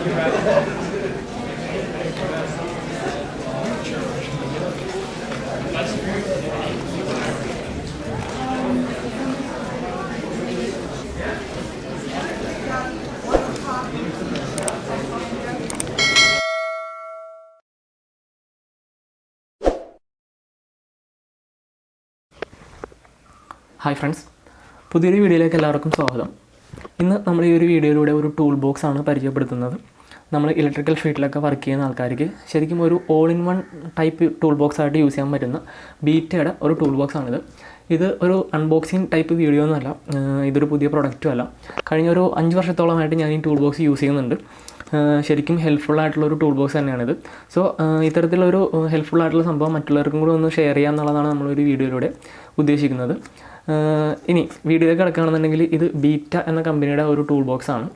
Hi friends, പുതിയൊരു വീഡിയോയിലേക്ക് എല്ലാവർക്കും സ്വാഗതം. ഇന്ന് നമ്മൾ ഈ ഒരു വീഡിയോയിലൂടെ ഒരു ടൂൾ ബോക്സ് ആണ് പരിചയപ്പെടുത്തുന്നത്. നമ്മൾ ഇലക്ട്രിക്കൽ ഫീൽഡിലൊക്കെ വർക്ക് ചെയ്യുന്ന ആൾക്കാർക്ക് ശരിക്കും ഒരു all in one type tool box ആയിട്ട് യൂസ് ചെയ്യാൻ പറ്റുന്ന ബീറ്റയുടെ ഒരു ടൂൾ ബോക്സാണിത്. ഇത് ഒരു അൺബോക്സിങ് ടൈപ്പ് വീഡിയോ ഒന്നുമല്ല, ഇതൊരു പുതിയ പ്രൊഡക്റ്റും അല്ല. കഴിഞ്ഞ ഒരു 5 വർഷത്തോളമായിട്ട് ഞാൻ ഈ ടൂൾ ബോക്സ് യൂസ് ചെയ്യുന്നുണ്ട്. ശരിക്കും ഹെൽപ്ഫുൾ ആയിട്ടുള്ളൊരു ടൂൾ ബോക്സ് തന്നെയാണിത്. സോ ഇത്തരത്തിലൊരു ഹെൽപ്ഫുൾ ആയിട്ടുള്ള സംഭവം മറ്റുള്ളവർക്കും കൂടെ ഒന്ന് ഷെയർ ചെയ്യുക എന്നുള്ളതാണ് നമ്മളൊരു വീഡിയോയിലൂടെ ഉദ്ദേശിക്കുന്നത്. ഇനി വീഡിയോയിലേക്ക് കിടക്കുകയാണെന്നുണ്ടെങ്കിൽ ഇത് ബീറ്റ എന്ന കമ്പനിയുടെ ഒരു ടൂൾ ബോക്സാണ്.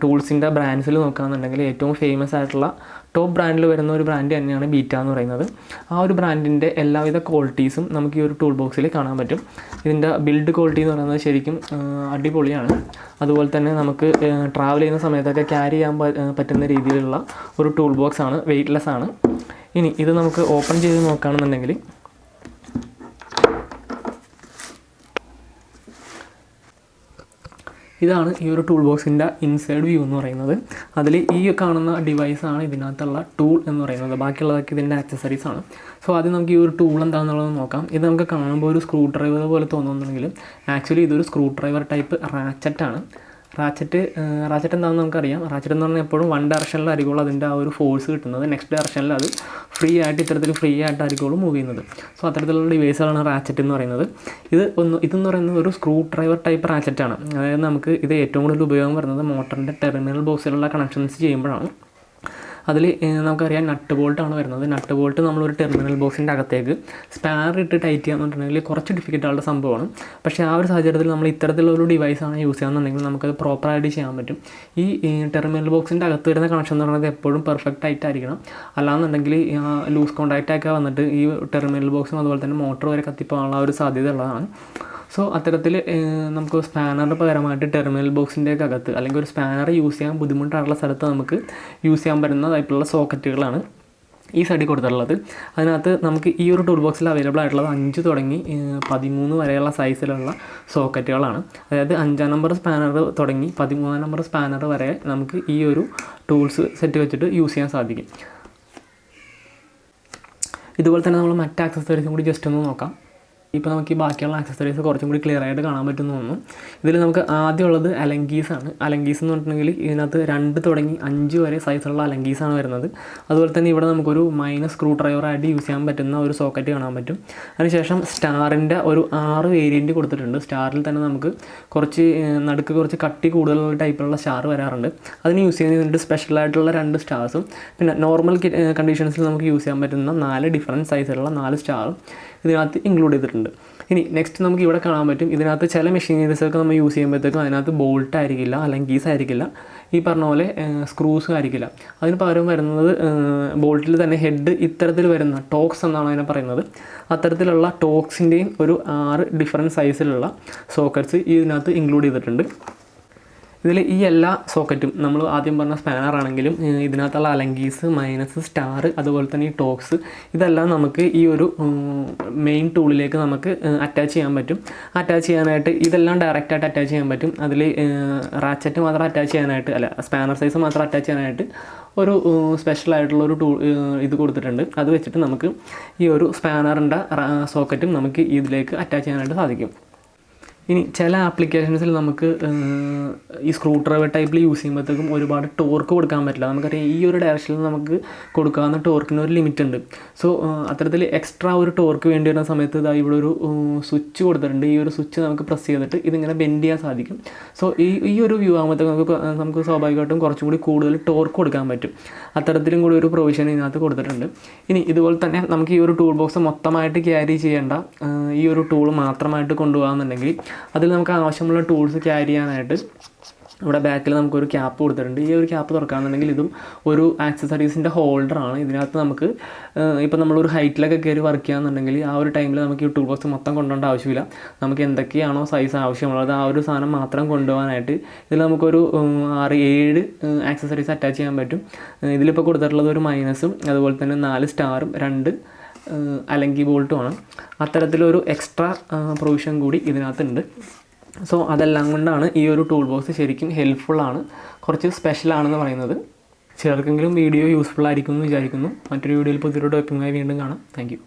ടൂൾസിൻ്റെ ബ്രാൻഡ്സിൽ നോക്കുകയാണെന്നുണ്ടെങ്കിൽ ഏറ്റവും ഫേമസ് ആയിട്ടുള്ള ടോപ്പ് ബ്രാൻഡിൽ വരുന്ന ഒരു ബ്രാൻഡ് തന്നെയാണ് ബീറ്റ എന്ന് പറയുന്നത്. ആ ഒരു ബ്രാൻഡിൻ്റെ എല്ലാവിധ ക്വാളിറ്റീസും നമുക്ക് ഈ ഒരു ടൂൾ ബോക്സിൽ കാണാൻ പറ്റും. ഇതിൻ്റെ ബിൽഡ് ക്വാളിറ്റി എന്ന് പറയുന്നത് ശരിക്കും അടിപൊളിയാണ്. അതുപോലെ തന്നെ നമുക്ക് ട്രാവൽ ചെയ്യുന്ന സമയത്തൊക്കെ ക്യാരി ചെയ്യാൻ പറ്റുന്ന രീതിയിലുള്ള ഒരു ടൂൾ ബോക്സാണ്, വെയ്റ്റ്ലെസ് ആണ്. ഇനി ഇത് നമുക്ക് ഓപ്പൺ ചെയ്ത് നോക്കുകയാണെന്നുണ്ടെങ്കിൽ ഇതാണ് ഈ ഒരു ടൂൾ ബോക്സിൻ്റെ ഇൻസൈഡ് വ്യൂ എന്ന് പറയുന്നത്. അതിൽ ഈ കാണുന്ന ഡിവൈസാണ് ഇതിനകത്തുള്ള ടൂൾ എന്ന് പറയുന്നത്. ബാക്കിയുള്ളതൊക്കെ ഇതിൻ്റെ ആക്സസറീസാണ്. സോ ആദ്യം നമുക്ക് ഈ ഒരു ടൂൾ എന്താണെന്നുള്ളത് നോക്കാം. ഇത് നമുക്ക് കാണുമ്പോൾ ഒരു സ്ക്രൂ ഡ്രൈവർ പോലെ തോന്നുന്നുണ്ടെങ്കിലും ആക്ച്വലി ഇതൊരു സ്ക്രൂ ഡ്രൈവർ ടൈപ്പ് റാച്ചറ്റാണ്. റാച്ചറ്റ് എന്താണെന്ന് നമുക്കറിയാം. റാച്ചറ്റ് എന്ന് പറഞ്ഞാൽ എപ്പോഴും വൺ ഡയറക്ഷനിലായിരിക്കും അതിൻ്റെ ആ ഒരു ഫോഴ്സ് കിട്ടുന്നത്. നെക്സ്റ്റ് ഡയറക്ഷനിൽ അത് ഇത്തരത്തിൽ ഫ്രീ ആയിട്ടായിരിക്കും മൂവ് ചെയ്യുന്നത്. സോ അത്തരത്തിലുള്ള ഡിവൈസുകളാണ് റാച്ചറ്റ് എന്ന് പറയുന്നത്. ഇതെന്ന് പറയുന്നത് ഒരു സ്ക്രൂ ഡ്രൈവർ ടൈപ്പ് റാച്ചറ്റാണ്. അതായത് നമുക്ക് ഇത് ഏറ്റവും കൂടുതൽ ഉപയോഗം വരുന്നത് മോട്ടറിൻ്റെ ടെർമിനൽ ബോക്സിലുള്ള കണക്ഷൻസ് ചെയ്യുമ്പോഴാണ്. അതിൽ നമുക്കറിയാം നട്ട് ബോൾട്ടാണ് വരുന്നത്. നട്ട് ബോൾട്ട് നമ്മളൊരു ടെർമിനൽ ബോക്സിൻ്റെ അകത്തേക്ക് സ്പാനർ ഇട്ട് ടൈറ്റ് ചെയ്യാന്നുണ്ടെങ്കിൽ കുറച്ച് ഡിഫിക്കൽട്ടായുള്ള സംഭവമാണ്. പക്ഷേ ആ ഒരു സാഹചര്യത്തിൽ നമ്മൾ ഇത്തരത്തിലുള്ളൊരു ഡിവൈസാണ് യൂസ് ചെയ്യാന്നുണ്ടെങ്കിൽ നമുക്കത് പ്രോപ്പറായിട്ട് ചെയ്യാൻ പറ്റും. ഈ ടെർമിനൽ ബോക്സിൻ്റെ അകത്ത് വരുന്ന കണക്ഷൻ എന്ന് പറയുന്നത് എപ്പോഴും പെർഫെക്റ്റ് ആയിട്ടായിരിക്കണം. അല്ലാന്നുണ്ടെങ്കിൽ ലൂസ് കോൺടാക്റ്റൊക്കെ വന്നിട്ട് ഈ ടെർമിനൽ ബോക്സും അതുപോലെ തന്നെ മോട്ടർ വരെ കത്തിപ്പോകാനുള്ള ഒരു സാധ്യത ഉള്ളതാണ്. സോ അത്തരത്തിൽ നമുക്ക് സ്പാനറിന് പകരമായിട്ട് ടെർമിനൽ ബോക്സിൻ്റെയൊക്കെ അകത്ത് അല്ലെങ്കിൽ ഒരു സ്പാനർ യൂസ് ചെയ്യാൻ ബുദ്ധിമുട്ടായിട്ടുള്ള സ്ഥലത്ത് നമുക്ക് യൂസ് ചെയ്യാൻ പറ്റുന്ന ടൈപ്പുള്ള സോക്കറ്റുകളാണ് ഈ സൈഡിൽ കൊടുത്തിട്ടുള്ളത്. അതിനകത്ത് നമുക്ക് ഈ ഒരു ടൂൾ ബോക്സിൽ അവൈലബിൾ ആയിട്ടുള്ളത് 5 തുടങ്ങി 13 വരെയുള്ള സൈസിലുള്ള സോക്കറ്റുകളാണ്. അതായത് 5-ാം നമ്പർ സ്പാനർ തുടങ്ങി 13-ാം നമ്പർ സ്പാനർ വരെ നമുക്ക് ഈ ഒരു ടൂൾസ് സെറ്റ് വെച്ചിട്ട് യൂസ് ചെയ്യാൻ സാധിക്കും. ഇതുപോലെ തന്നെ നമ്മൾ മറ്റ് ആക്സസറീസും കൂടി ജസ്റ്റ് ഒന്ന് നോക്കാം. ഇപ്പോൾ നമുക്ക് ഈ ബാക്കിയുള്ള ആക്സസറീസ് കുറച്ചും കൂടി ക്ലിയർ ആയിട്ട് കാണാൻ പറ്റുമെന്ന് തോന്നുന്നു. ഇതിൽ നമുക്ക് ആദ്യമുള്ളത് അലങ്കീസാണ്. അലങ്കീസ് എന്ന് പറഞ്ഞിട്ടുണ്ടെങ്കിൽ ഇതിനകത്ത് 2 തുടങ്ങി 5 വരെ സൈസുള്ള അലങ്കീസാണ് വരുന്നത്. അതുപോലെ തന്നെ ഇവിടെ നമുക്കൊരു മൈനസ് സ്ക്രൂ ഡ്രൈവറായിട്ട് യൂസ് ചെയ്യാൻ പറ്റുന്ന ഒരു സോക്കറ്റ് കാണാൻ പറ്റും. അതിനുശേഷം സ്റ്റാറിൻ്റെ ഒരു 6 വേരിയൻറ്റ് കൊടുത്തിട്ടുണ്ട്. സ്റ്റാറിൽ തന്നെ നമുക്ക് നടുക്ക് കുറച്ച് കട്ടി കൂടുതലുള്ള ടൈപ്പിലുള്ള സ്റ്റാർ വരാറുണ്ട്. അതിന് യൂസ് ചെയ്യുന്നതിന് സ്പെഷ്യലായിട്ടുള്ള 2 സ്റ്റാർസും പിന്നെ നോർമൽ കണ്ടീഷൻസിൽ നമുക്ക് യൂസ് ചെയ്യാൻ പറ്റുന്ന 4 ഡിഫറൻറ്റ് സൈസിലുള്ള 4 സ്റ്റാറും ഇതിനകത്ത് ഇൻക്ലൂഡ് ചെയ്തിട്ടുണ്ട്. ഇനി നെക്സ്റ്റ് നമുക്ക് ഇവിടെ കാണാൻ പറ്റും, ഇതിനകത്ത് ചില മെഷീനറീസൊക്കെ നമ്മൾ യൂസ് ചെയ്യുമ്പോഴത്തേക്കും അതിനകത്ത് ബോൾട്ട് ആയിരിക്കില്ല, അലങ്കീസ് ആയിരിക്കില്ല, ഈ പറഞ്ഞ പോലെ സ്ക്രൂസ് ആയിരിക്കില്ല. അതിന് പകരം വരുന്നത് ബോൾട്ടിൽ തന്നെ ഹെഡ് ഇത്തരത്തിൽ വരുന്ന ടോക്സ് എന്നാണ് അതിനെ പറയുന്നത്. അത്തരത്തിലുള്ള ടോക്സിൻ്റെയും ഒരു 6 ഡിഫറൻറ്റ് സൈസിലുള്ള സോക്കറ്റ്സ് ഇതിനകത്ത് ഇൻക്ലൂഡ് ചെയ്തിട്ടുണ്ട്. ഇതിൽ ഈ എല്ലാ സോക്കറ്റും നമ്മൾ ആദ്യം പറഞ്ഞ സ്പാനർ ആണെങ്കിലും ഇതിനകത്തുള്ള അലങ്കീസ്, മൈനസ്, സ്റ്റാർ, അതുപോലെ തന്നെ ഈ ടോക്സ് ഇതെല്ലാം നമുക്ക് ഈ ഒരു മെയിൻ ടൂളിലേക്ക് നമുക്ക് അറ്റാച്ച് ചെയ്യാൻ പറ്റും. അറ്റാച്ച് ചെയ്യാനായിട്ട് ഇതെല്ലാം ഡയറക്റ്റായിട്ട് അറ്റാച്ച് ചെയ്യാൻ പറ്റും. അതിൽ റാച്ചറ്റ് മാത്രം അറ്റാച്ച് ചെയ്യാനായിട്ട് സ്പാനർ സൈസ് മാത്രം അറ്റാച്ച് ചെയ്യാനായിട്ട് ഒരു സ്പെഷ്യലായിട്ടുള്ളൊരു ടൂൾ ഇത് കൊടുത്തിട്ടുണ്ട്. അത് വെച്ചിട്ട് നമുക്ക് ഈ ഒരു സ്പാനറിൻ്റെ സോക്കറ്റും നമുക്ക് ഇതിലേക്ക് അറ്റാച്ച് ചെയ്യാനായിട്ട് സാധിക്കും. ഇനി ചില ആപ്ലിക്കേഷൻസിൽ നമുക്ക് ഈ സ്ക്രൂ ഡ്രൈവർ ടൈപ്പിൽ യൂസ് ചെയ്യുമ്പോഴത്തേക്കും ഒരുപാട് ടോർക്ക് കൊടുക്കാൻ പറ്റില്ല. നമുക്കറിയാം ഈ ഒരു ഡയറക്ഷനിൽ നമുക്ക് കൊടുക്കാവുന്ന ടോർക്കിന് ഒരു ലിമിറ്റ് ഉണ്ട്. സോ അത്തരത്തിൽ എക്സ്ട്രാ ഒരു ടോർക്ക് വേണ്ടി വരുന്ന സമയത്ത് ഇവിടെ ഒരു സ്വിച്ച് കൊടുത്തിട്ടുണ്ട്. ഈ ഒരു സ്വിച്ച് നമുക്ക് പ്രസ് ചെയ്തിട്ട് ഇതിങ്ങനെ ബെൻഡ് ചെയ്യാൻ സാധിക്കും. സോ ഈ ഒരു വ്യൂ ആകുമ്പോഴത്തേക്ക് നമുക്ക് സ്വാഭാവികമായിട്ടും കുറച്ചും കൂടി കൂടുതൽ ടോർക്ക് കൊടുക്കാൻ പറ്റും. അത്തരത്തിലും കൂടി ഒരു പ്രൊവിഷൻ ഇതിനകത്ത് കൊടുത്തിട്ടുണ്ട്. ഇനി ഇതുപോലെ തന്നെ നമുക്ക് ഈ ഒരു ടൂൾ ബോക്സ് മൊത്തമായിട്ട് ക്യാരി ചെയ്യേണ്ട, ഈ ഒരു ടൂൾ മാത്രമായിട്ട് കൊണ്ടുപോകാമെന്നുണ്ടെങ്കിൽ അതിൽ നമുക്ക് ആവശ്യമുള്ള ടൂൾസ് ക്യാരി ചെയ്യാനായിട്ട് ഇവിടെ ബാക്കിൽ നമുക്കൊരു ക്യാപ്പ് കൊടുത്തിട്ടുണ്ട്. ഈ ഒരു ക്യാപ്പ് തുറക്കുകയാണെന്നുണ്ടെങ്കിൽ ഇതും ഒരു ആക്സസറീസിൻ്റെ ഹോൾഡറാണ്. ഇതിനകത്ത് നമുക്ക് ഇപ്പോൾ നമ്മളൊരു ഹൈറ്റിലൊക്കെ കയറി വർക്ക് ചെയ്യുകയാണെന്നുണ്ടെങ്കിൽ ആ ഒരു ടൈമിൽ നമുക്ക് ഈ ടൂൾ ബോക്സ് മൊത്തം കൊണ്ടുപോകേണ്ട ആവശ്യമില്ല. നമുക്ക് എന്തൊക്കെയാണോ സൈസ് ആവശ്യമുള്ളത് ആ ഒരു സാധനം മാത്രം കൊണ്ടുപോകാനായിട്ട് ഇതിൽ നമുക്കൊരു 6-7 ആക്സസറീസ് അറ്റാച്ച് ചെയ്യാൻ പറ്റും. ഇതിലിപ്പോൾ കൊടുത്തിട്ടുള്ളത് ഒരു മൈനസും അതുപോലെ തന്നെ 4 സ്റ്റാറും 2 അലങ്കി ബോൾട്ടുമാണ്. അത്തരത്തിലൊരു എക്സ്ട്രാ പ്രൊവിഷൻ കൂടി ഇതിനകത്തുണ്ട്. സോ അതെല്ലാം കൊണ്ടാണ് ഈ ഒരു ടൂൾ ബോക്സ് ശരിക്കും ഹെൽപ്ഫുള്ളാണ്, കുറച്ച് സ്പെഷ്യലാണെന്ന് പറയുന്നത്. ചിലർക്കെങ്കിലും വീഡിയോ യൂസ്ഫുൾ ആയിരിക്കും എന്ന് വിചാരിക്കുന്നു. മറ്റൊരു വീഡിയോയിൽ പുതിയൊരു ടോപ്പിക്കുമായി വീണ്ടും കാണാം. താങ്ക്